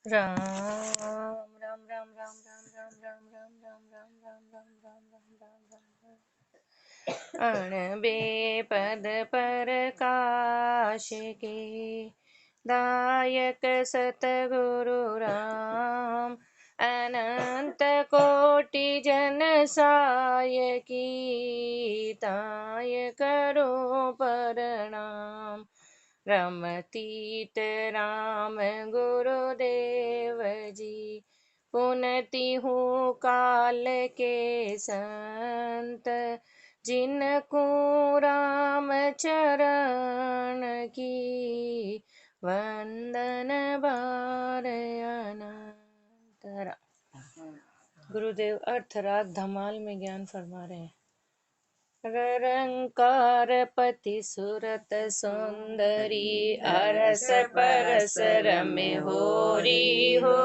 राम राम राम राम राम राम राम राम राम राम राम राम राम राम राम राम अणबे पद प्रकाश के दायक सतगुरु राम अनंत कोटि जन साय की ताय करो प्रणाम। रमतीत राम गुरुदेव जी पुनति हूँ काल के संत जिनको राम चरण की वंदन बार अनंतरा। गुरुदेव अर्थ राग धमाल में ज्ञान फरमा रहे हैं। रंकार पति सुरत सुंदरी अरस परस रमे होरी हो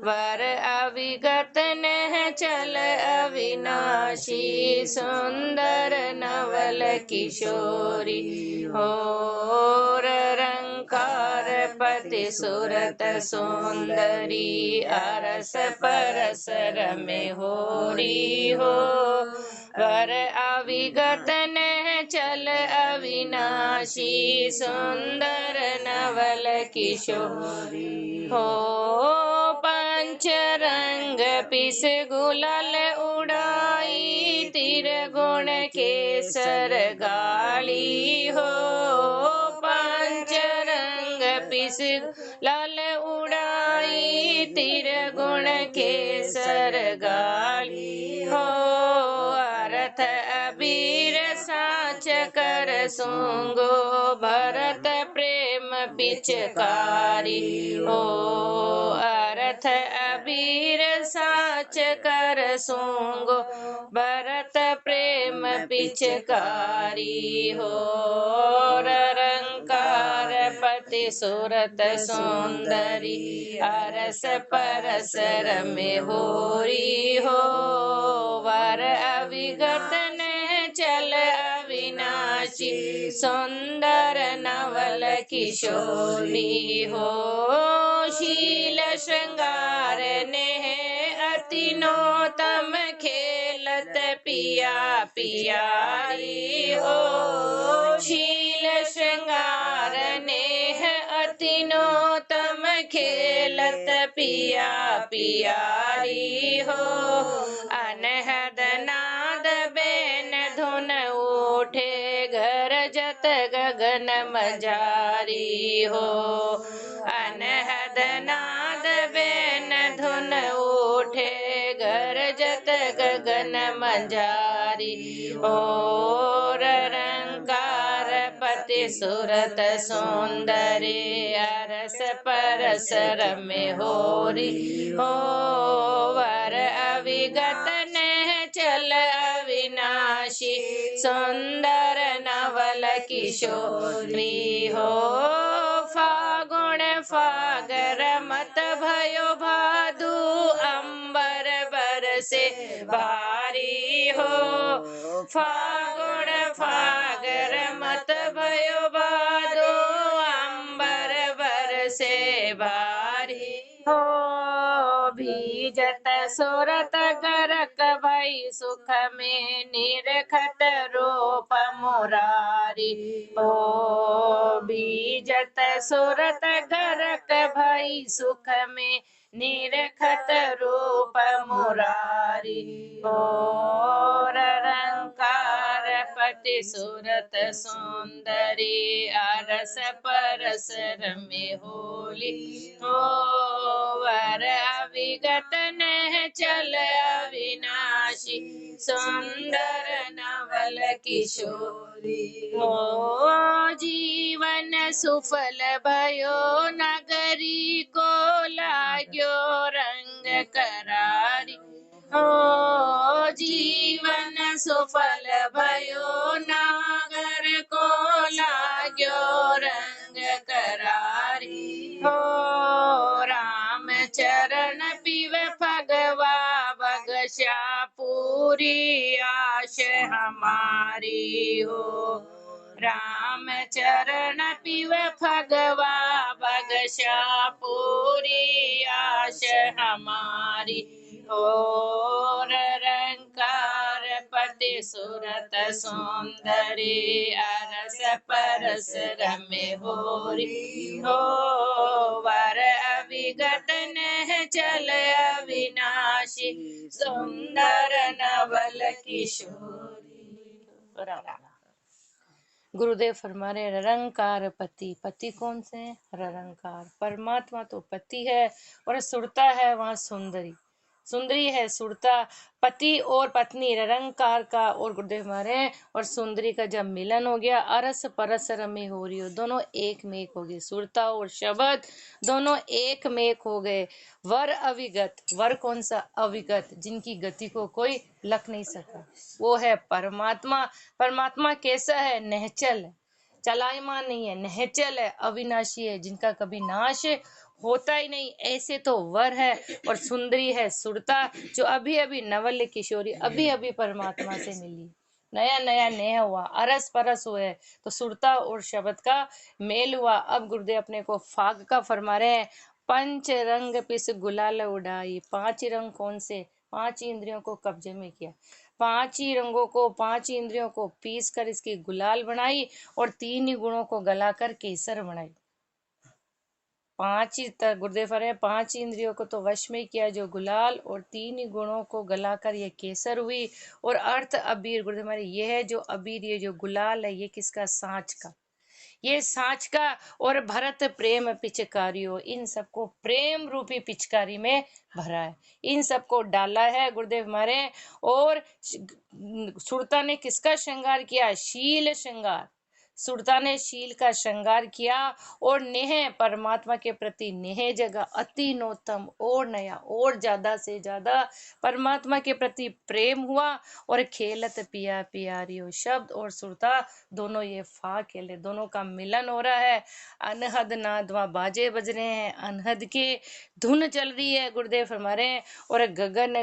वर अविगत नह चल अविनाशी सुंदर नवल किशोरी हो। रंकार पति सुरत सुंदरी अरस परस रमे होरी हो वर अविगत नह चल अविनाशी सुंदर नवल किशोरी हो। पंच रंग पिस गुलाल उड़ाई तिर गुण केसर गाली हो। पंच रंग पिस लाल उड़ाई तिर गुण केसर गाली हो। अर्थ अबीर साच कर सूंगो भरत प्रेम पिचकारी हो। अर्थ अबीर साच कर सूंगो भरत प्रेम पिचकारी हो। रंकार पति सुरत सुंदरी अरस परस रमे होरी हो वर अविगत नह चल अविनाशी सुंदर नवल किशोरी हो। शील श्रृंगार नेह अति नोतम खेलत पिया पियारी हो। शील श्रृंगार नेह अति नोतम खेलत पिया पियारी हो। अनहद नाद बेन धुन उठे घर जत गगन मजारी हो। अनहद नाद बेन धुन उठे घर जत गगन मजारी हो। रंकार पति सुरत सुंदरी अरस परस रमे होरी हो वर अविगत नह चल अविनाशी सुंदर नवल किशोरी हो। फागुण फागर मत भयो भादु अंबर बरसे भारी हो। फागुण फागर मत भयो भादु अंबर बरसे भारी हो। भीजत सुरत गरक भई सुख में निरखत रूप मुरारी हो। भीजत सुरत गरक भई सुख में निरखत रूप मुरारी हो। रंकार पति सुरत सुंदरी अरस परस रमे होली हो वर अविगत नह चल अविनाशी सुंदर नवल किशोरी हो। जीवन सुफल भयो नगरी को लाग्यो रंग करारी हो। जीवन सुफल भयो नागर को लाग्यो रंग करारी हो। राम चरण पिव भगवा बगशा पूरी आश हमारी हो। राम चरण पिव भगवा बगशा पूरी हमारी हो रंकार पति सुरत सौंदर्य अरस परस रमे होरी हो वर अविगत नह चल अविनाशी सुंदर नवल किशोरी। गुरुदेव फरमा रहे निरंकार पति, पति कौन से है? निरंकार परमात्मा तो पति है और सुरता है वहां सुंदरी, सुंदरी है सुरता, पति और पत्नी निरंकार का और गुरुदेव हमारे और सुंदरी का जब मिलन हो गया अरस परस रमी हो रही हो, दोनों एक में एक हो गए, सुरता और शब्द दोनों एक में एक हो गए। वर अविगत, वर कौन सा? अविगत, जिनकी गति को कोई लख नहीं सका, वो है परमात्मा। परमात्मा कैसा है? निश्चल है, चलायमान नहीं है, निश्चल है, अविनाशी है, जिनका कभी नाश होता ही नहीं, ऐसे तो वर है। और सुंदरी है सुरता, जो अभी अभी नवल किशोरी अभी अभी परमात्मा से मिली, नया नया नेह हुआ, अरस परस हुए, तो सुरता और शब्द का मेल हुआ। अब गुरुदेव अपने को फाग का फरमा रहे हैं, पंच रंग पिस गुलाल उड़ाई, पांच रंग कौन से? पांच इंद्रियों को कब्जे में किया, पांच ही रंगों को, पांच इंद्रियों को पीस कर इसकी गुलाल बनाई और तीन ही गुणों को गलाकर केसर बनाई। पांच ही गुरुदेव फरमाए पांच इंद्रियों को तो वश में किया जो गुलाल, और तीन ही गुणों को गलाकर ये केसर हुई। और अर्थ अबीर, गुरुदेव हमारे ये है जो अबीर, ये जो गुलाल है, ये किसका? सांच का, ये सांच का। और भरत प्रेम पिचकारियों, इन सबको प्रेम रूपी पिचकारी में भरा है, इन सबको डाला है गुरुदेव हमारे। और सुरता ने किसका श्रृंगार किया? शील श्रृंगार, सुरता ने शील का श्रृंगार किया। और नेह, परमात्मा के प्रति नेह जगह अति नोतम, और नया और ज्यादा से ज्यादा परमात्मा के प्रति प्रेम हुआ। और खेलत पिया पियारियो, शब्द और सुरता दोनों ये फा खेले, दोनों का मिलन हो रहा है। अनहद नाद वहाँ बाजे बज रहे हैं, अनहद के धुन चल रही है गुरुदेव फरमा रहे हैं। और गगन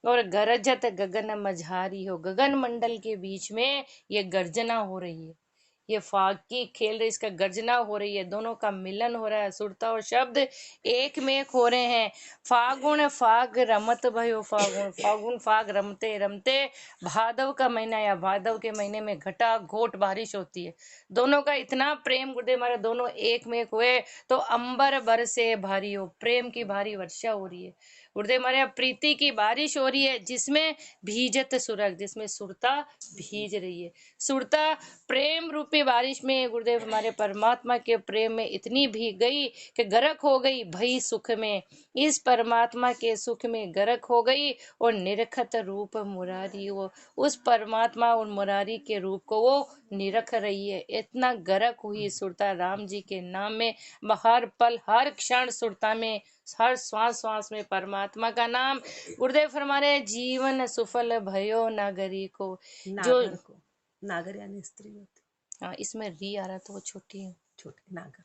और गरजत गगन मझारी हो, गगन मंडल के बीच में ये गर्जना हो रही है, ये फाग की खेल रही, इसका गर्जना हो रही है, दोनों का मिलन हो रहा है, सुरता और शब्द एक में एक हो रहे हैं। फागुन फाग रमत भयो, फागुन फागुन फाग रमते रमते, भादव का महीना या भादव के महीने में घटा घोट बारिश होती है, दोनों का इतना प्रेम गुरुदेव हमारे, दोनों एक में एक हुए तो अंबर बरसे भारी हो, प्रेम की भारी वर्षा हो रही है गुरुदेव हमारे, प्रीति की बारिश हो रही है, जिसमें भीजत सुरग, जिसमें सुरता भीज रही है। सुरता प्रेम रूपी बारिश में गुरुदेव हमारे परमात्मा के प्रेम में इतनी भीग गई कि गरक हो गई भई सुख में, इस परमात्मा के सुख में गरक हो गई। और निरखत रूप मुरारी, वो उस परमात्मा और मुरारी के रूप को वो निरख रही है, इतना गरक हुई सुरता राम जी के नाम में। हर पल हर क्षण सुरता में, हर श्वास श्वास में परमात्मा का नाम। गुरुदेव फरमा रहे जीवन सुफल भयो नागरी को, जो नागर यानी स्त्री होती, हाँ इसमें री आ रहा तो वो छोटी है, छोटी नागर।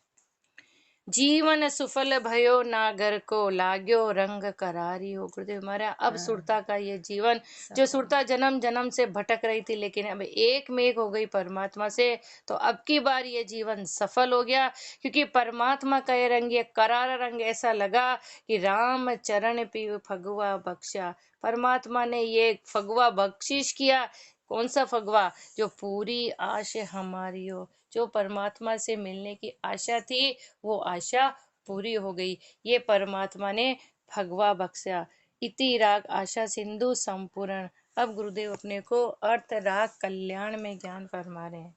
जीवन सुफल भयो नागर को लाग्यो रंग करारी हो। गुरुदेव हमारा अब सुरता का ये जीवन, जो सुरता जन्म जन्म से भटक रही थी लेकिन अब एक में एक हो गई परमात्मा से, तो अब की बार ये जीवन सफल हो गया, क्योंकि परमात्मा का ये रंग, ये करारा रंग ऐसा लगा कि राम चरण पीव फगुआ बख्शा, परमात्मा ने ये फगुआ बख्शिश किया। कौन सा फगवा? जो पूरी आश हमारी हो, जो परमात्मा से मिलने की आशा थी वो आशा पूरी हो गई, ये परमात्मा ने भगवा बख्शा। इति राग आशा सिंधु संपूर्ण। अब गुरुदेव अपने को अर्थ राग कल्याण में ज्ञान फरमा रहे हैं।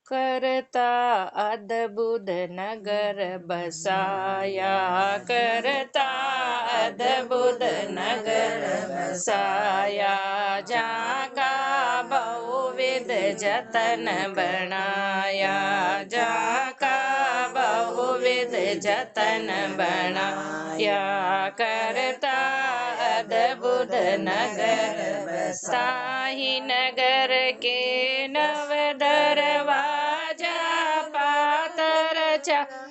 करता अद्भुत नगर बसाया, करता अद्भुत नगर बसाया, जहाँ का बहुविध जतन बनाया, जहाँ का बहुविध जतन बनाया, करता अद्भुत नगर बसाही, नगर के नव दरवाजा,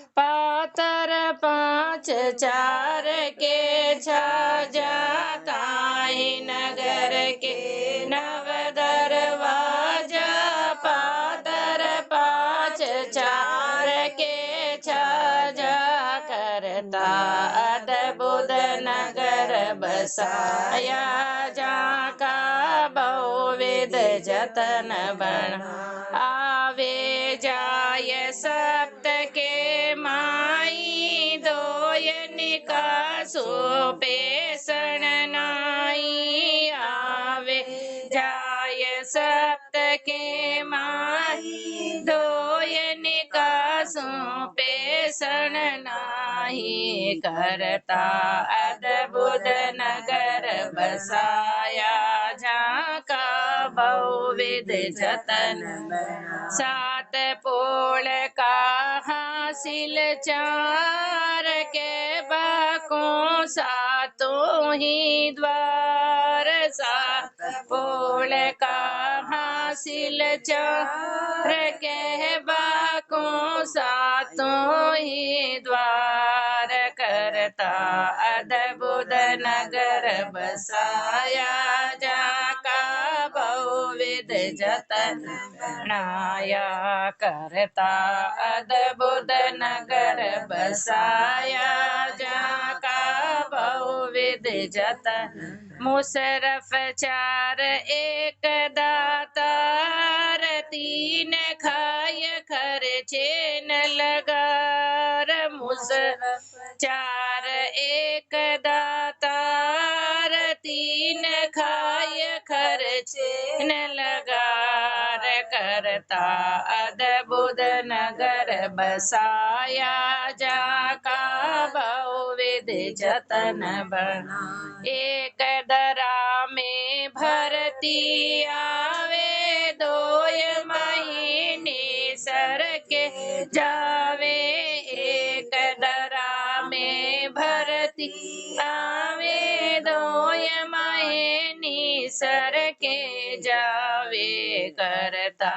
पातर पांच चार के छाजा, ताही नगर के नव दरवाजा, पातर पांच चार के छाजा, करता अद्भुत नगर बसाया, जहाँ का बहुविध जतन बना। आवे जाय सप्त के माई, दोयन का सुपेषण नाई। आवे जाय सप्त के माई, दोयन का सुपेषण नाही। करता अद्भुत नगर बसाया, जहाँ का बहुविध जतन बना। सात पोल का हासिल चार के बाकों, सातों ही द्वार। सात पोल का हासिल चार के बाकों, सातों ही द्वार। करता अद्भुत नगर बसाया, जहाँ का बहुविध जतन बनाया। करता अद्भुत नगर बसाया, जहाँ का बहुविध जतन। मुशर्रफ चार एक दातार, तीन खाय खर्चे न लगार। मुशर्रफ चार एक दातार, तीन खाय खर्चे न लगार। करता अद्भुत नगर बसाया, जहाँ का बहुविध जतन बना। एक दरा में भरती आवे, दोय महीने सर के जावे। एक दरा में भरती आवे, दोय महीने सर के जावे। करता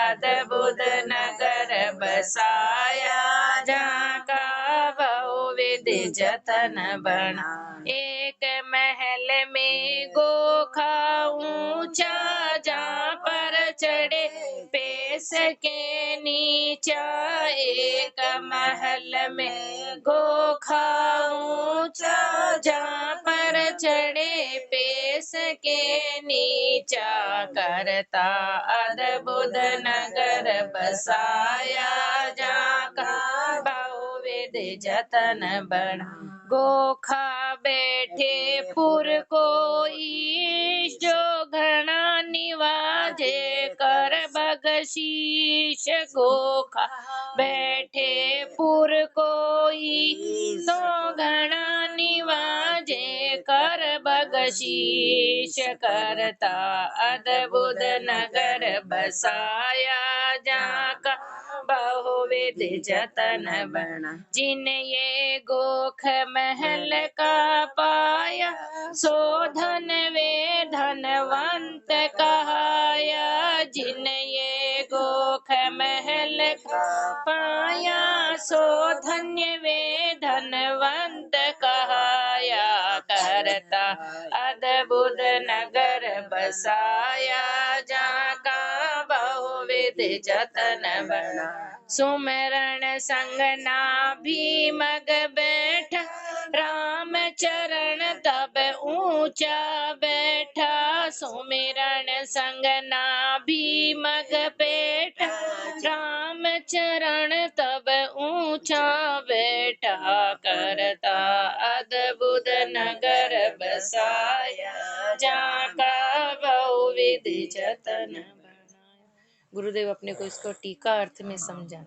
अद्भुत नगर बसाया, जहाँ का बहुविध जतन बना। एक महल में गोखा ऊंचा, जहाँ पर चढ़े पेश के नीचा। एक महल में गोखा ऊंचा, जहाँ पर चढ़े पेश के नीचा। करता अद्भुत नगर बसाया, जहाँ का बहुविध जतन बना। गोखा बैठे पुर कोई, जो घना निवाजे कर बगशीश। गोखा बैठे पुर कोई, तो घना निवाजे कर बगशीश। करता अद्भुत नगर बसाया, जहाँ का बहुविध जतन बना। जिन ये गोख महल का पाया, सो धन वे धनवंत कहाया। जिन ये गोख महल का पाया, सो धन्य वे धनवंत कहाया। करता अद्भुत नगर बसाया, जहाँ का बहुविध जतन बना। सुमरण संग नाभि मग बैठा, राम चरण तब ऊंचा बैठा। सुमिरण संग नाभि मग बैठा, राम चरण तब ऊंचा बैठा। करता अद्भुत नगर बसाया, जहाँ का बहुविध जतन बनाया। गुरुदेव अपने को इसको टीका अर्थ में समझा।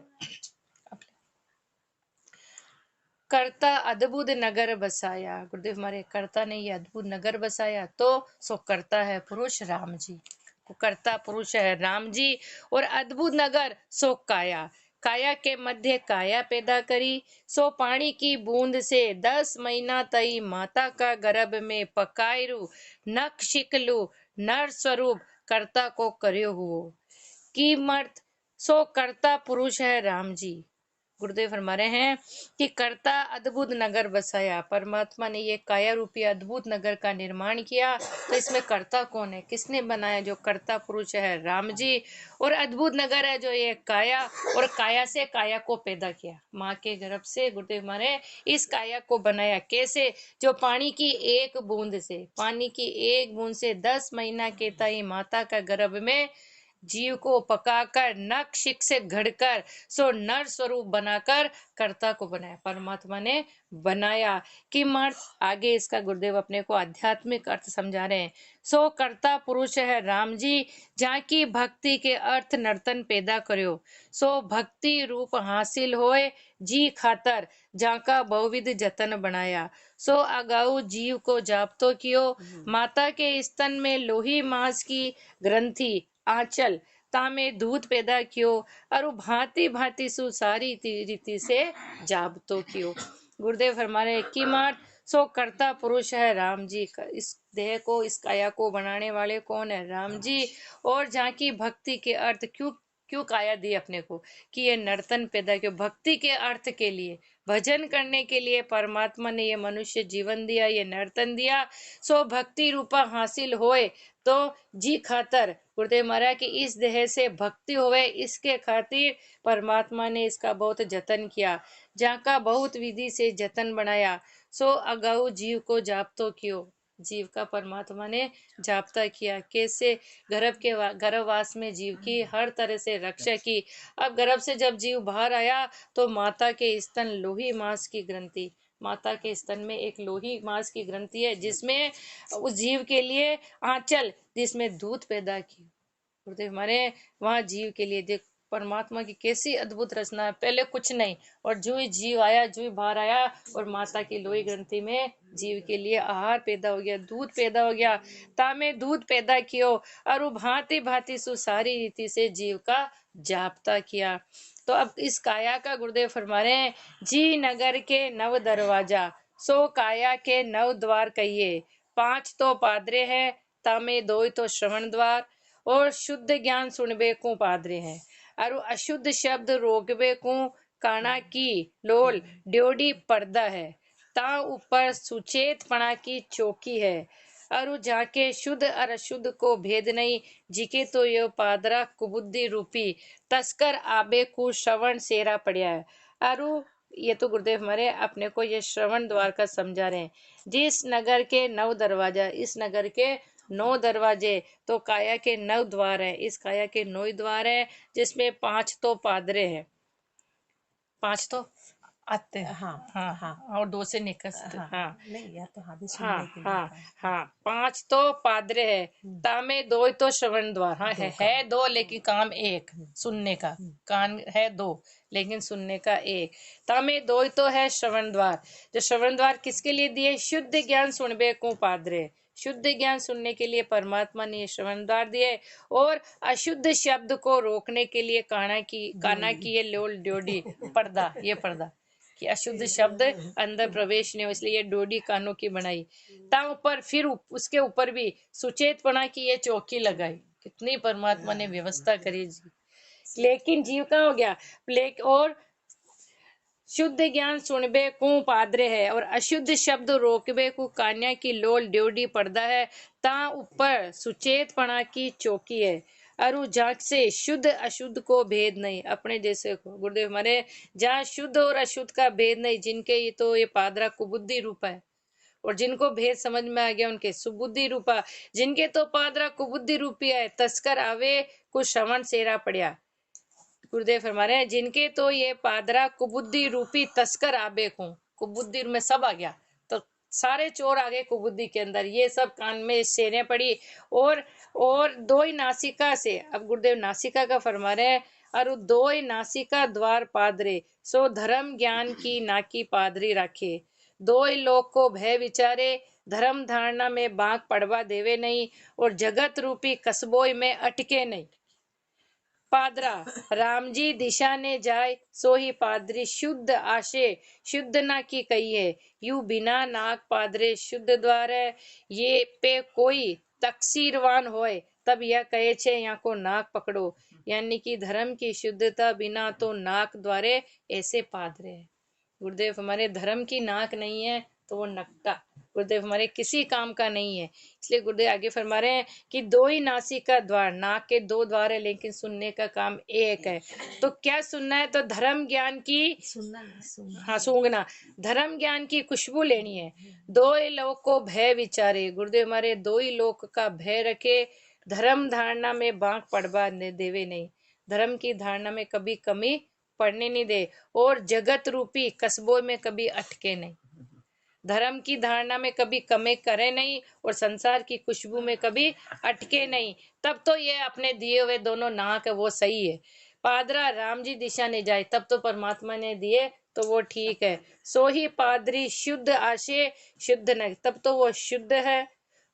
करता अद्भुत नगर बसाया, गुरुदेव हमारे करता ने ये अद्भुत नगर बसाया, तो सो करता है पुरुष राम जी। करता पुरुष है राम जी, और अद्भुत नगर सो काया। काया के मध्य काया पैदा करी, सो पानी की बूंद से 10 महीना तई माता का गर्भ में पकायरु। नख शिकलु नर स्वरूप कर्ता को कर्यो हुओ। कीमर्थ सो कर्ता पुरुष है राम जी। गुरुदेव फरमा रहे हैं कि कर्ता अद्भुत नगर बसाया, परमात्मा ने ये काया रूपी अद्भुत नगर का निर्माण किया। तो इसमें कर्ता कौन है, किसने बनाया? जो कर्ता पुरुष है राम जी। और अद्भुत नगर है जो ये काया, और काया से काया को पैदा किया, माँ के गर्भ से गुरुदेव मारे इस काया को बनाया। कैसे? जो पानी की एक बूंद से, पानी की एक बूंद से 10 महीना के ताई माता का गर्भ में जीव को पकाकर नख शिक से घड़कर सो नर स्वरूप बनाकर कर्ता को बनाया, परमात्मा ने बनाया। कि मर्द आगे इसका गुरुदेव अपने को आध्यात्मिक अर्थ समझा रहे हैं। सो कर्ता पुरुष है राम जी, जहाँ की भक्ति के अर्थ नर्तन पैदा करो, सो भक्ति रूप हासिल होए जी खातर, जहाँ का बहुविध जतन बनाया। सो अगाऊ जीव को जापतो कियो, माता के स्तन में लोही मांस की ग्रंथि आंचल तामे दूध पैदा कियो, और भांति भांति सु सारी रीति से जाबतो कियो। गुरुदेव फरमा रहे कि मार सो कर्ता पुरुष है राम जी। इस देह को, इस काया को बनाने वाले कौन है? राम जी। और जहाँ की भक्ति के अर्थ क्यों क्यों काया दी अपने को, कि ये नर्तन पैदा क्यों? भक्ति के अर्थ के लिए, भजन करने के लिए परमात्मा ने ये मनुष्य जीवन दिया, ये नर्तन दिया। सो भक्ति रूपा हासिल होए तो जी खातर, गुरुदेव महाराज की इस देह से भक्ति होवे, इसके खातिर परमात्मा ने इसका बहुत जतन किया, जहाँ का बहुत विधि से जतन बनाया। सो अगाऊ जीव को जापतो कियो, जीव का परमात्मा ने जाप्ता किया। कैसे? गर्भवास में जीव की हर तरह से रक्षा की। अब गर्भ से जब जीव बाहर आया तो माता के स्तन लोही मांस की ग्रंथि, माता के स्तन में एक लोही मांस की ग्रंथि है, जिसमें उस जीव के लिए आंचल, जिसमें दूध पैदा की। गुरुदेव हमारे वहाँ जीव के लिए देख परमात्मा की कैसी अद्भुत रचना है। पहले कुछ नहीं, और जो ही जीव आया, जो ही बाहर आया, और माता की लोही ग्रंथि में जीव के लिए आहार पैदा हो गया, दूध पैदा हो गया। तामे दूध पैदा कियो, और भांति भांति सु सारी रीति से जीव का जाप्ता किया। तो अब इस काया का गुरुदेव फरमा रहे हैं, जी नगर के नव दरवाजा, सो काया के नव द्वार कहिए। 5 तो पादरे है, तामे 2 तो श्रवण द्वार, और शुद्ध ज्ञान सुनबे को पादरे हैं, और अशुद्ध शब्द रोकबे को काना की लोल ड्योडी पर्दा है। ता ऊपर सुचेत पणा की चौकी है, और जाके शुद्ध और अशुद्ध को भेद नहीं, जिके तो यो पादरा कुबुद्धि रूपी तस्कर आबे को श्रवण सेरा पड़िया है। और ये तो गुरुदेव हमारे अपने को ये श्रवण द्वार का समझा रहे हैं। जिस नगर के 9 दरवाजा, इस नगर के 9 दरवाजे, तो काया के 9 द्वार है, इस काया के 9 द्वार है, जिसमें 5 तो पादरे हैं, 5 तो आते हैं, हाँ हाँ हाँ और 2 से निकलते, हाँ नहीं यार, तो हाँ भी हाँ सुनने के लिए हाँ था। हाँ 5 तो पादरे है, तामे 2 तो श्रवण द्वार। हाँ है 2, लेकिन काम एक, सुनने का। कान है 2, लेकिन सुनने का एक। तामे 2 तो है श्रवण द्वार। जो श्रवण द्वार किसके लिए दिए? शुद्ध ज्ञान सुनबे को पादरे, शुद्ध ज्ञान सुनने के लिए परमात्मा ने श्रवण द्वार दिए। और अशुद्ध शब्द को रोकने के लिए काना की ये लोल ड्योडी पर्दा, ये पर्दा, कि अशुद्ध शब्द अंदर प्रवेश नहीं हो, इसलिए ये डोडी कानों की बनाई। ता ऊपर फिर उसके ऊपर भी सुचेतपना की ये चौकी लगाई। कितनी परमात्मा ने व्यवस्था करी जी। लेकिन जीव कहाँ हो गया? और शुद्ध ज्ञान सुनबे को पादरे है, और अशुद्ध शब्द रोकबे को कान्या की लोल ड्योडी पर्दा है। ता ऊपर सुचेतपना की चौकी है, और जांच से शुद्ध अशुद्ध को भेद नहीं। अपने जैसे को गुरुदेव हमारे जहाँ शुद्ध और अशुद्ध का भेद नहीं, जिनके ये तो ये पादरा कुबुद्धि रूपा है, और जिनको भेद समझ में आ गया उनके सुबुद्धि रूपा, जिनके तो पादरा कुबुद्धि रूपी है, तस्कर आवे कुछ श्रवण सेरा पड़िया। गुरुदेव फरमा रहे हैं, जिनके तो ये पादरा कुबुद्धि रूपी तस्कर आबे को, कुबुद्धि में सब आ गया, तो सारे चोर आ गए कुबुद्धि के अंदर, ये सब कान में सेने पड़ी। और 2 ही नासिका से, अब गुरुदेव नासिका का फरमा रहे हैं, और 2 ही नासिका द्वार पादरे, सो धर्म ज्ञान की नाकी पादरी राखे। 2 ही लोग को भय विचारे, धर्म धारणा में बांक पड़वा देवे नहीं, और जगत रूपी कस्बोई में अटके नहीं। पादरा राम जी दिशा ने जाए, सो ही पादरी शुद्ध आशे, शुद्ध ना की कही है। यू बिना नाक पादरे शुद्ध द्वार है, ये पे कोई तकसीरवान होए, तब यह कहे छे यहाँ को नाक पकड़ो। यानी कि धर्म की शुद्धता बिना तो नाक द्वारे ऐसे पादरे है। गुरुदेव हमारे धर्म की नाक नहीं है तो वो नकटा गुरुदेव हमारे किसी काम का नहीं है। इसलिए गुरुदेव आगे फरमा रहे हैं कि दो ही नासिक का द्वार, नाक के दो द्वार है लेकिन सुनने का काम एक है। तो क्या सुनना है? तो धर्म ज्ञान की सुनना हाँ सूंघना, धर्म ज्ञान की खुशबू लेनी है। दो ही लोक को भय विचारे, गुरुदेव हमारे दो ही लोक का भय रखे, धर्म धारणा में बांक पड़वा देवे नहीं, धर्म की धारणा में कभी कमी पड़ने नहीं दे, और जगत रूपी कस्बों में कभी अटके नहीं, धर्म की धारणा में कभी कमी करे नहीं और संसार की खुशबू में कभी अटके नहीं। तब तो ये अपने दिए हुए दोनों नाक है वो सही है। पादरा राम जी दिशा ने जाए तब तो परमात्मा ने दिए तो वो ठीक है। सो ही पादरी शुद्ध आशे शुद्ध न, तब तो वो शुद्ध है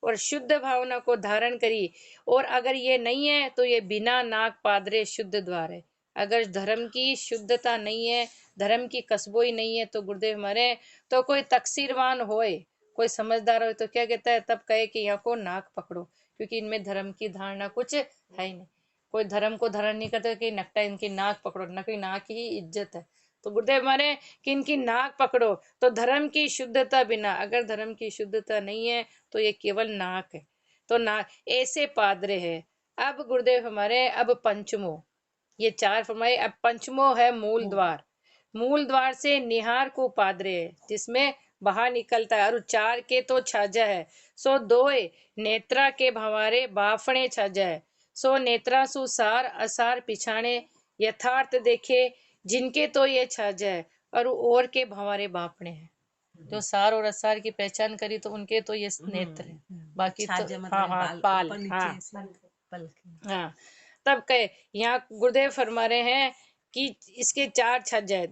और शुद्ध भावना को धारण करी। और अगर ये नहीं है तो ये बिना नाक पादरे शुद्ध द्वार है। अगर धर्म की शुद्धता नहीं है, धर्म की कस्बो ही नहीं है, तो गुरुदेव हमारे तो कोई तकसीरवान होए, कोई समझदार हो तो क्या कहता है, तब कहे कि यहाँ को नाक पकड़ो, क्योंकि इनमें धर्म की धारणा कुछ है ही नहीं। कोई धर्म को धारण नहीं करता कि नकटा इनकी नाक पकड़ो, न कि नाक ही इज्जत है। तो गुरुदेव हमारे कि इनकी नाक पकड़ो, तो धर्म की शुद्धता बिना, अगर धर्म की शुद्धता नहीं है तो ये केवल नाक है। तो नाक ऐसे पादरे है। अब गुरुदेव हमारे अब पंचमो, ये चार फरमाए, अब पंचमो है मूल द्वार। मूल द्वार से निहार को पादरे है जिसमें बाहर निकलता है, और चार के तो छाजा है। सो दोए नेत्रा के भंवारे बाफणे छाजा है। सो नेत्रा सुसार असार पिछाणे यथार्थ देखे, जिनके तो ये छाजा है और के भंवारे बापणे है। जो सार और असार की पहचान करी तो उनके तो ये नेत्र है, बाकी तो हाँ हाँ पाल हाँ हाँ। तब कहे यहाँ गुरुदेव फरमा रहे हैं कि इसके चार छज्जा है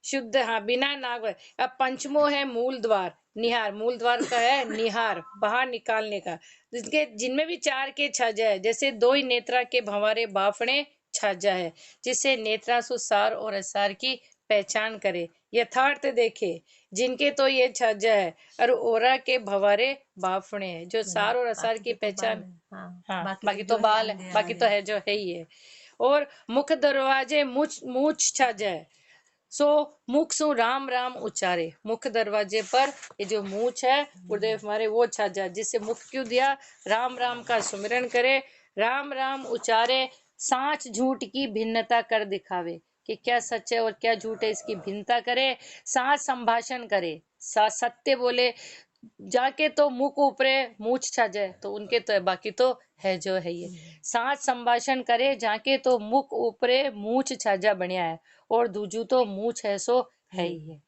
शुद्ध, हाँ बिना नाग। अब पंचमो है मूल द्वार, निहार, मूल द्वार का है निहार, बाहर निकालने का, जिसके जिनमें भी चार के छाजा है। जैसे दो ही नेत्रा के भंवारे बाफणे छाजा है, जिससे नेत्रासु सार और असार की पहचान करे, यथार्थ देखे, जिनके तो ये छाजा है, और ओरा के भंवारे बाफणे है, जो सार और असार की पहचान, हाँ बाकी तो बाल है, बाकी तो है जो है ही है। और मुख दरवाजे मूछ छाजा है। सो मुख सु राम राम उच्चारे, मुख दरवाजे पर ये जो मूछ है गुरुदेव हमारे वो छाजा, जिससे मुख क्यों दिया, राम राम का सुमिरन करे, राम राम उच्चारे, सांच झूठ की भिन्नता कर दिखावे, कि क्या सच है और क्या झूठ है इसकी भिन्नता करे, सांच संभाषण करे, सत्य बोले, जाके तो मुख ऊपरे मूछ छाजे तो उनके तो है, बाकी तो है जो है ये। सांच संभाषण करे जाके तो मुख ऊपरे मूछ छाजा बनिया है, और दूजू तो मूछ है सो है ही है।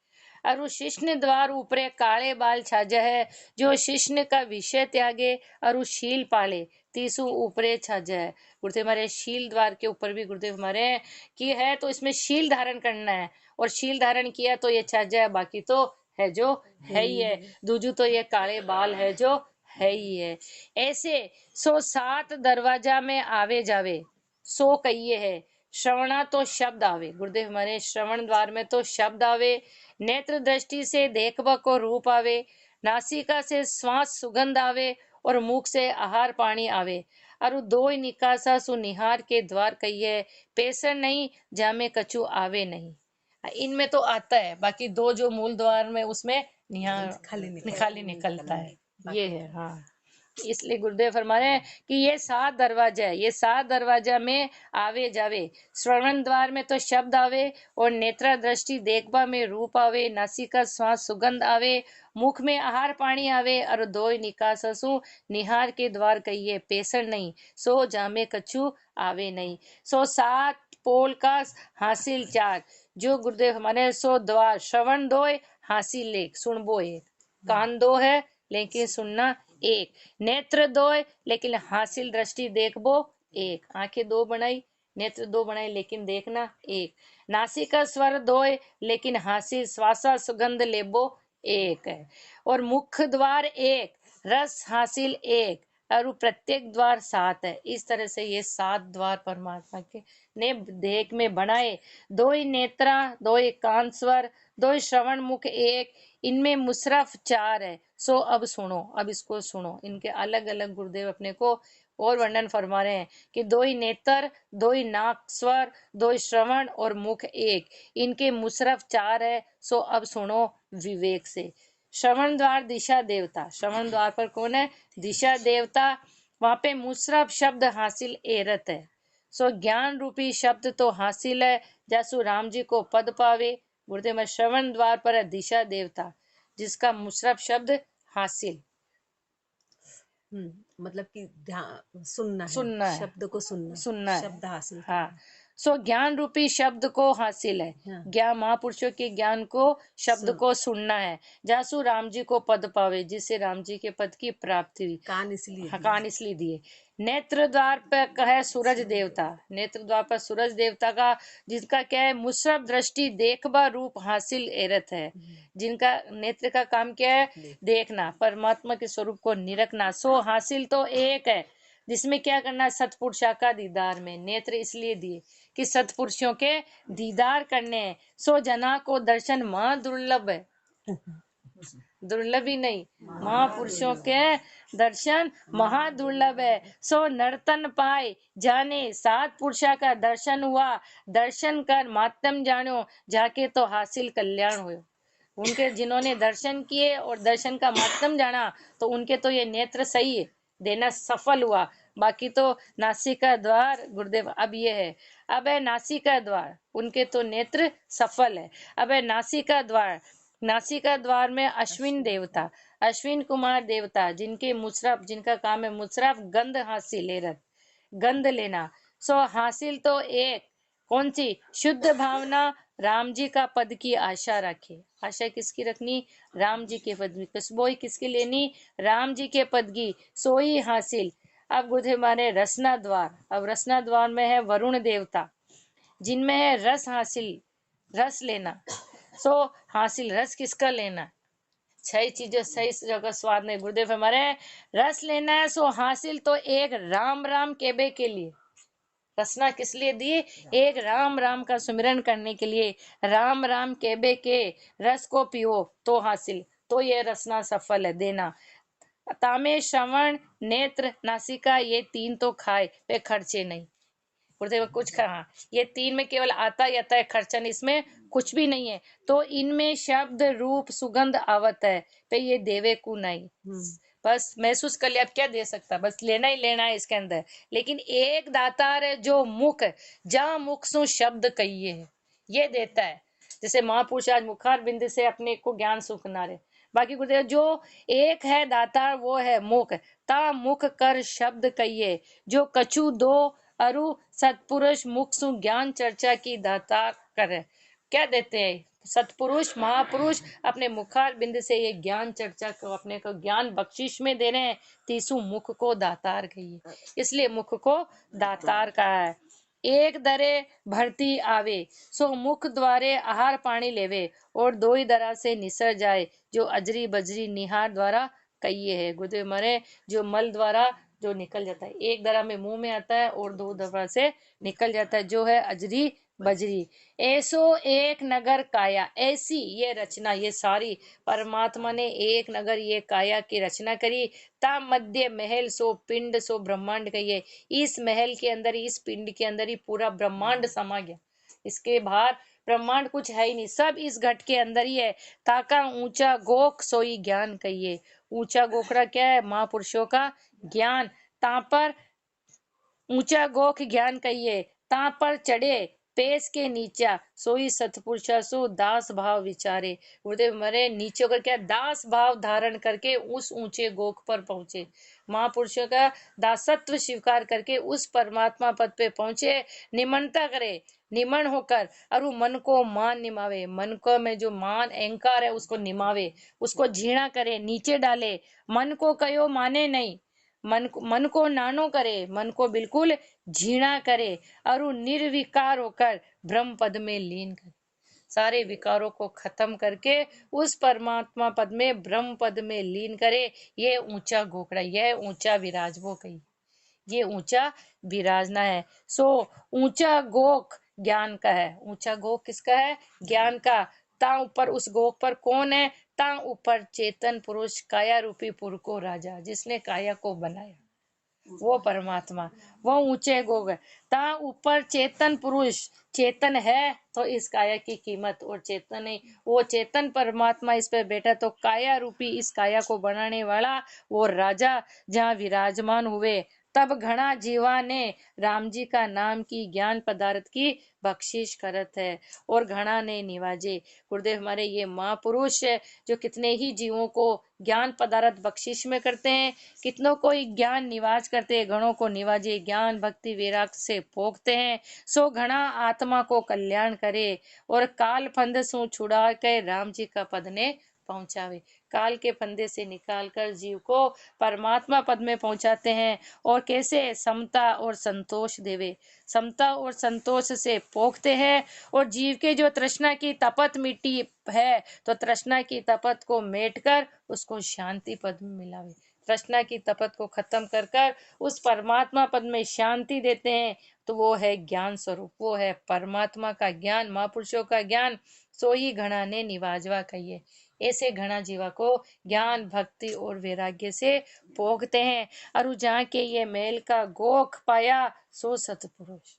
और शिष्ण द्वार ऊपरे काले बाल छाजा है, जो शिष्ण का विषय त्यागे और शील पाले, तीसू ऊपरे छाजा है। गुरुदेव हमारे शील द्वार के ऊपर भी गुरुदेव हमारे की है, तो इसमें शील धारण करना है, और शील धारण किया तो ये छाजा है, बाकी तो है जो है ही है। दूजू तो ये काले बाल है जो है ही है। ऐसे सो सात दरवाजा में आवे जावे, सो कहिए है, श्रवणा तो शब्द आवे। गुरुदेव हमारे श्रवण द्वार में तो शब्द आवे, नेत्र दृष्टि से देखबा को रूप आवे, नासिका से श्वास सुगंध आवे, और मुख से आहार पानी आवे, और दो निकासा सुनिहार के द्वार कहिए, पेसर नहीं जामे कछु आवे नहीं। इनमें तो आता है, बाकी दो जो मूल द्वार में उसमें खाली निकलता है, ये है हाँ। इसलिए गुरुदेव फरमा रहे हैं कि ये सात दरवाजा है, ये सात दरवाजा में आवे जावे, श्रवण द्वार में तो शब्द आवे, और नेत्रा दृष्टि देखबा में रूप आवे, नासिका श्वास सुगंध आवे, मुख में आहार पानी आवे, और दो निकाससु निहार के द्वार कहिए, पेसर नहीं सो जामे कछु आवे नहीं। सो सात पोल का हासिल चार, जो गुरुदेव हमारे सो द्वार, श्रवण दो हासिल एक, सुनबो एक, कान दो है लेकिन सुनना एक, नेत्र दो लेकिन हासिल दृष्टि देखबो एक, आंखें दो बनाई नेत्र दो बनाए लेकिन देखना एक, नासिका स्वर दो लेकिन हासिल श्वासा सुगंध लेबो एक है, और मुख द्वार एक, रस हासिल एक, और प्रत्येक द्वार सात है। इस तरह से ये सात द्वार परमात्मा के ने देख में बनाए। दो ही नेत्रा, दो ही कान स्वर, दो ही श्रवण मुख एक, इनमें मुशरफ चार है। सो अब सुनो, अब इसको सुनो, इनके अलग अलग गुरुदेव अपने को और वर्णन फरमा रहे हैं कि दो ही नेत्र, दो ही नाक स्वर, दो ही श्रवण और मुख एक, इनके मुसरफ चार है। सो अब सुनो विवेक से। श्रवण द्वार दिशा देवता, श्रवण द्वार पर कौन है? दिशा देवता। वहां पे मुसरफ शब्द हासिल एरत है। सो ज्ञान रूपी शब्द तो हासिल है, जैसु राम जी को पद पावे। गुरुदेव में श्रवण द्वार पर है दिशा देवता, जिसका मुसरफ शब्द हासिल, मतलब कि ध्यान सुनना है, सुनना है, शब्द को सुनना, सुनना है। शब्द हासिल हाँ, करना। सो ज्ञान रूपी शब्द को हासिल है, हाँ। ज्ञान महापुरुषों के ज्ञान को, शब्द सुन। को सुनना है, जासु राम जी को पद पावे, जिससे राम जी के पद की प्राप्ति हुई। कान इसलिए दिए। कान इसलिए दिए। नेत्र द्वार पर है सूरज देवता, नेत्र द्वार पर सूरज देवता का, जिसका क्या है? मुसरफ दृष्टि देखबा रूप हासिल एरत है, जिनका नेत्र का काम क्या है? देखना, परमात्मा के स्वरूप को निरखना। सो हासिल तो एक है, जिसमें क्या करना? सतपुरुषा का दीदार में। नेत्र इसलिए दिए कि सतपुरुषों के दीदार करने हैं। सो जना को दर्शन महा दुर्लभ है, दुर्लभ ही नहीं, महापुरुषों के दर्शन महादुर्लभ है। सो नर्तन पाए जाने, सात पुरुषा का दर्शन हुआ, दर्शन कर मातम जानो, जाके तो हासिल कल्याण हुए। उनके जिन्होंने दर्शन किए और दर्शन का मातम जाना, तो उनके तो ये नेत्र सही है, देना सफल हुआ। बाकी तो नासिका द्वार, गुरुदेव अब ये है, अब है नासिका द्वार, उनके तो नेत्र सफल है। अब है नासिका द्वार, नासिका द्वार में अश्विन देवता, अश्विन कुमार देवता, जिनके मुसरफ, जिनका काम है मुसरफ गंध हासिल एरत, गंध लेना। सो हासिल तो एक, कौन सी? शुद्ध भावना, राम जी का पद की आशा रखे। आशा किसकी रखनी? राम जी के पद की। कसबोई किसकी लेनी? राम जी के पद की, सोई हासिल। अब गुरुदेव माने रसना द्वार, अब रसना द्वार में है वरुण देवता, जिनमें है रस हासिल, रस लेना। सो हासिल रस किसका लेना? सही चीजों सही जगह स्वाद नहीं। गुरुदेव हमारे रस लेना है। सो हासिल तो एक राम राम केबे के लिए, रसना किस लिए दी? एक राम राम का सुमिरन करने के लिए। राम राम केबे के रस को पियो तो हासिल, तो ये रसना सफल है देना। तामे श्रवण नेत्र नासिका, ये तीन तो खाए पे खर्चे नहीं। गुरुदेव कुछ कहा, ये तीन में केवल आता ही आता है, खर्चा नहीं, इसमें कुछ भी नहीं है। तो इनमें शब्द रूप सुगंध आवत है पे ये देवे को नहीं, बस महसूस कर लिया। अब क्या दे सकता, बस लेना ही लेना है इसके अंदर। लेकिन एक दातार है जो मुख, जहाँ मुख सु शब्द कहिए है, ये देता है। जैसे महापुरुष आज मुखार बिंद से अपने को ज्ञान सुखना रहे। बाकी गुरुदेव जो एक है दातार, वो है मुख, ता मुख कर शब्द कहिए, जो कछु दो अरु सतपुरुष मुख सु ज्ञान चर्चा की दाता करे। क्या देते हैं? सतपुरुष महापुरुष अपने मुखार बिंद से ये ज्ञान चर्चा को, अपने को ज्ञान बख्शिश में दे रहे हैं। तीसु मुख को दातार कहिए, इसलिए मुख को दातार कहा है। एक दरे भरती आवे, सो मुख द्वारे आहार पानी लेवे, और दो ही दरा से निसर जाए, जो अजरी बजरी निहार द्वारा कहिए है। गुरुदेव मरे जो मल द्वारा जो निकल जाता है, एक दरा में मुंह में आता है और दो दफा से निकल जाता है, जो है अजरी बजरी। ऐसो एक नगर काया, ऐसी ये रचना, ये सारी परमात्मा ने एक नगर ये काया की रचना करी। ता मध्य महल सो पिंड सो ब्रह्मांड कहिए, इस महल के अंदर, इस पिंड के अंदर ही पूरा ब्रह्मांड समा गया। इसके बाहर ब्रह्मांड कुछ है ही नहीं, सब इस घट के अंदर ही है। ताका ऊंचा गोख सोई ज्ञान कहिए, ऊंचा गोखरा क्या है? महापुरुषों का ज्ञान। ता पर ऊंचा गोख ज्ञान कहिए, ता पर चढ़े पेश के नीचा, सोई सतपुरुषा सो दास भाव विचारे। गुरुदेव मरे नीचे होकर क्या? दास भाव धारण करके उस ऊंचे गोख पर पहुंचे, महापुरुषों का दासत्व स्वीकार करके उस परमात्मा पद पे पहुंचे। निमनता करे, निमन होकर, और वो मन को मान निमावे, मन को में जो मान अहंकार है उसको निमावे, उसको झीणा करे, नीचे डाले। मन को कयो माने नहीं, मन को नानो करे, मन को बिल्कुल झीणा करे, और वो निर्विकार होकर ब्रह्म पद में लीन करे। सारे विकारों को खत्म करके उस परमात्मा पद में, ब्रह्म पद में लीन करे। ये ऊंचा गोखड़ा, यह ऊंचा विराजवो कही, ये ऊंचा विराजना है। सो ऊंचा गोख ज्ञान का है। ऊंचा गोख किसका है? ज्ञान का। ता ऊपर उस गोख पर कौन है? ता ऊपर चेतन पुरुष, काया रूपी पुर को राजा, जिसने काया को बनाया। वो परमात्मा, वो ऊंचे गोग है। ता ऊपर चेतन पुरुष चेतन है तो इस काया की कीमत, और चेतन नहीं, वो चेतन परमात्मा इस पे बैठा तो काया रूपी इस काया को बनाने वाला वो राजा जहाँ विराजमान हुए। तब घना जीवा ने राम जी का नाम की ज्ञान पदार्थ की बख्शिश करत है, और घना ने निवाजे। गुरुदेव हमारे ये महापुरुष है जो कितने ही जीवों को ज्ञान पदार्थ बख्शिश में करते हैं, कितनों को ज्ञान निवाज करते हैं, गणों को निवाजे ज्ञान भक्ति वैराग से पोखते हैं। सो घना आत्मा को कल्याण करे और काल फंद सु छुड़ा के राम जी का पद ने पहुंचावे। काल के फंदे से निकालकर जीव को परमात्मा पद में पहुंचाते हैं। और कैसे? समता और संतोष देवे, समता और संतोष से पोखते हैं। और जीव के जो तृष्णा की तपत मिट्टी है तो तृष्णा की तपत को मेट कर उसको शांति पद में मिलावे, तृष्णा की तपत को खत्म कर कर उस परमात्मा पद में शांति देते हैं। तो वो है ज्ञान स्वरूप, वो है परमात्मा का ज्ञान, महापुरुषों का ज्ञान। सो ही घड़ा ने निवाजवा कहिए। ऐसे घड़ा जीवा को ज्ञान भक्ति और वैराग्य से पोखते हैं। और जहाँ के ये मेल का गोख पाया सो सतपुरुष।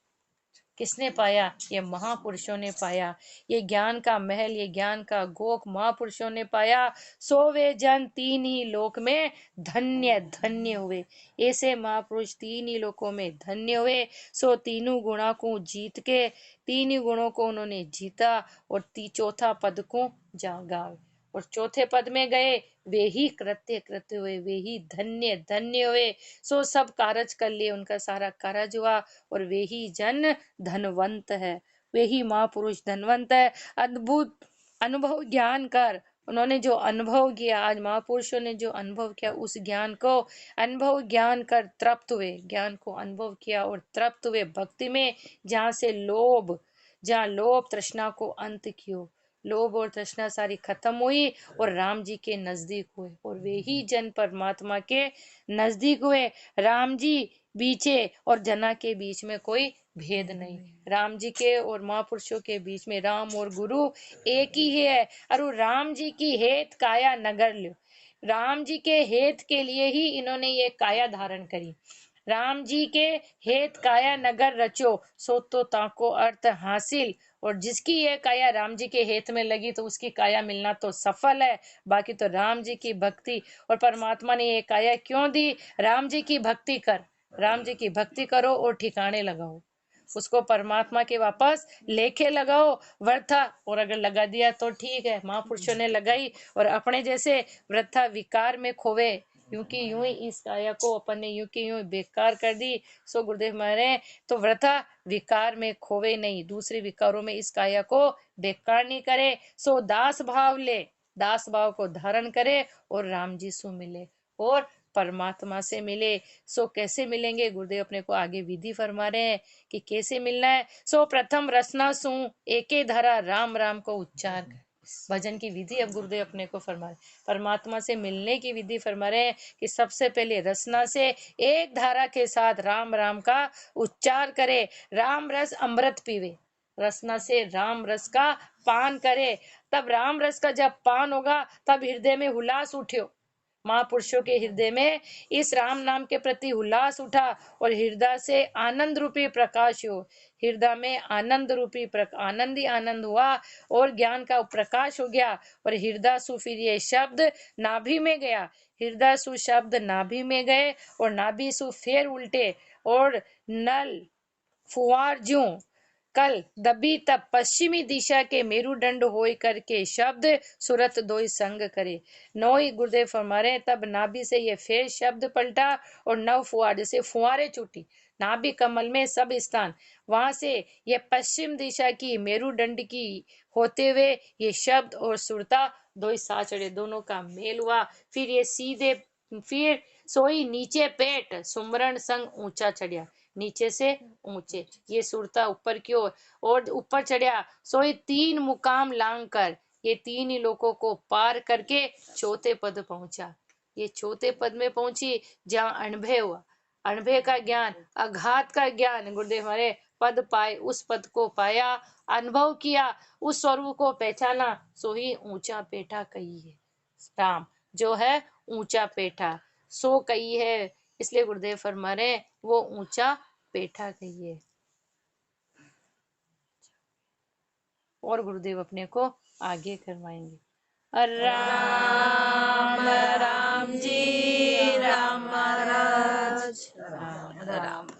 किसने पाया? ये महापुरुषों ने पाया। ये ज्ञान का महल, ये ज्ञान का गोख महापुरुषों ने पाया। सो वे जन तीन ही लोक में धन्य धन्य हुए। ऐसे महापुरुष तीन ही लोकों में धन्य हुए। सो तीनों गुणों को जीत के, तीन ही गुणों को उन्होंने जीता और चौथा पद को जागा। और चौथे पद में गए वे ही कृत्य कृत्य हुए, वे ही धन्य धन्य हुए। सो सब कारज कर लिए, उनका सारा कारज हुआ। और वे ही जन धनवंत है, वे ही महापुरुष धनवंत है। अद्भुत अनुभव ज्ञान कर, उन्होंने जो अनुभव किया, आज महापुरुषों ने जो अनुभव किया उस ज्ञान को अनुभव ज्ञान कर तृप्त हुए, ज्ञान को अनुभव किया और तृप्त हुए भक्ति में। जहाँ लोभ तृष्णा को अंत कियो, लोभ और तृष्णा सारी खत्म हुई और राम जी के नजदीक हुए। और वे ही जन परमात्मा के नजदीक हुए। राम जी बीचे और जना के बीच में कोई भेद नहीं। राम जी के और महापुरुषों के बीच में राम और गुरु एक ही है। और राम जी की हेत काया नगर लो, राम जी के हेत के लिए ही इन्होंने ये काया धारण करी। राम जी के हेत काया नगर रचो, सो तो ताको अर्थ हासिल। और जिसकी ये काया राम जी के हेत में लगी तो उसकी काया मिलना तो सफल है। बाकी तो राम जी की भक्ति, और परमात्मा ने ये काया क्यों दी? राम जी की भक्ति कर, राम जी की भक्ति करो और ठिकाने लगाओ, उसको परमात्मा के वापस लेके लगाओ। वृथा, और अगर लगा दिया तो ठीक है, महापुरुषों ने लगाई और अपने जैसे वृथा विकार में खोवे, यूं की यूं ही इस काया को अपन ने यूं की यूं बेकार कर दी। सो गुरुदेव मारे तो वृथा विकार में खोवे नहीं, दूसरे विकारों में इस काया को बेकार नहीं करे। सो दास भाव ले, दास भाव को धारण करे और राम जी से मिले और परमात्मा से मिले। सो कैसे मिलेंगे? गुरुदेव अपने को आगे विधि फरमा रहे हैं कि कैसे मिलना है। सो प्रथम रसना सु एके धारा राम राम को उच्चार कर, भजन की विधि अब गुरुदेव अपने को फरमा रहे, परमात्मा से मिलने की विधि फरमा रहे हैं कि सबसे पहले रसना से एक धारा के साथ राम राम का उच्चार करे। राम रस अमृत पीवे, रसना से राम रस का पान करे। तब राम रस का जब पान होगा तब हृदय में उल्लास उठ्यो, महापुरुषों के हृदय में इस राम नाम के प्रति उल्लास उठा और हृदय से आनंद रूपी प्रकाश हो, हृदय में आनंद रूपी आनंद ही आनंद हुआ और ज्ञान का प्रकाश हो गया। और हृदय सु फिर ये शब्द नाभि में गया, हृदय सु शब्द नाभि में गए और नाभि सु फिर उल्टे और नल फुआर ज्यों कल दबी तब पश्चिमी दिशा के मेरुदंड होय करके शब्द सुरत दोई संग करे। नौई गुरुदेव फरमा रहे तब नाभि से ये फेर शब्द पलटा और नव फुआर, जैसे फुआरे छूटी नाभि कमल में सब स्थान, वहां से ये पश्चिम दिशा की मेरुदंड की होते हुए ये शब्द और सुरता दो सा चढ़े, दोनों का मेल हुआ। फिर ये सीधे फिर सोई नीचे पेट सुमरण संग ऊंचा चढ़िया, नीचे से ऊंचे ये सुरता ऊपर की ओर और ऊपर चढ़िया। सोई तीन मुकाम लांग कर ये तीन ही लोगों को पार करके चौथे पद पहुंचा। ये चौथे पद में पहुंची जहाँ अनुभव हुआ, अनुभव का ज्ञान, अघात का ज्ञान। गुरुदेव हमारे पद पाए, उस पद को पाया, अनुभव किया, उस स्वरूप को पहचाना, सो ही ऊंचा पेठा कही है। राम जो है ऊंचा पेठा, सो कही है इसलिए गुरुदेव फरमा रहे हैं, वो ऊंचा पेठा कहिए। और गुरुदेव अपने को आगे करवाएंगे। राम राम जी, राम महाराज, राम राम।